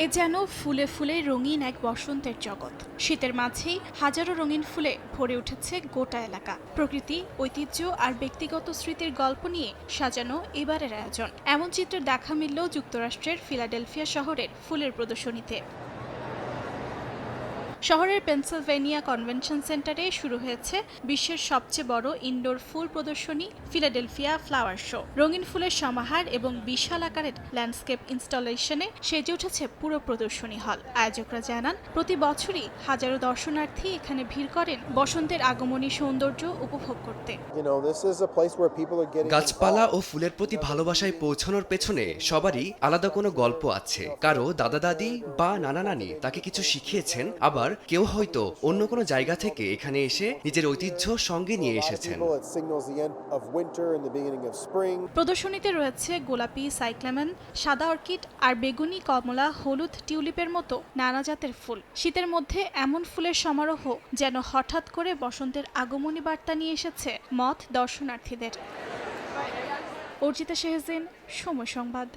এ যেন ফুলে ফুলে রঙিন এক বসন্তের জগৎ। শীতের মাঝেই হাজারো রঙিন ফুলে ভরে উঠেছে গোটা এলাকা। প্রকৃতি, ঐতিহ্য আর ব্যক্তিগত স্মৃতির গল্প নিয়ে সাজানো এবারের আয়োজন। এমন চিত্রের দেখা মিলল যুক্তরাষ্ট্রের ফিলাডেলফিয়া শহরের ফুলের প্রদর্শনীতে। শহরের পেনসিলভেনিয়া কনভেনশন সেন্টারে শুরু হয়েছে বিশ্বের সবচেয়ে বড় ইনডোর ফুল প্রদর্শনী ফিলাডেলফিয়া ফ্লাওয়ার শো। রঙিন ফুলের সমাহার এবং বিশাল আকারের ল্যান্ডস্কেপ ইনস্টলেশনে সেজে উঠেছে পুরো প্রদর্শনী হল। আয়োজকরা জানান, প্রতি বছরই হাজারো দর্শনার্থী এখানে ভিড় করেন বসন্তের আগমনী সৌন্দর্য উপভোগ করতে। গাছপালা ও ফুলের প্রতি ভালোবাসায় পৌঁছানোর পেছনে সবারই আলাদা কোনো গল্প আছে। কারো দাদা দাদি বা নানা নানি তাকে কিছু শিখিয়েছেন, আবার কেউ হয়তো অন্য কোনো জায়গা থেকে এখানে এসে নিজের ঐতিহ্য সঙ্গে নিয়ে এসেছেন। প্রদর্শনীতে রয়েছে গোলাপি সাইক্লামেন, সাদা অর্কিড আর বেগুনি, কমলা, হলুদ টিউলিপের মতো নানা জাতের ফুল। শীতের মধ্যে এমন ফুলের সমারোহ যেন হঠাৎ করে বসন্তের আগমনী বার্তা নিয়ে এসেছে মঠ দর্শনার্থীদের। অর্জিতা শেহজিন, সময় সংবাদ।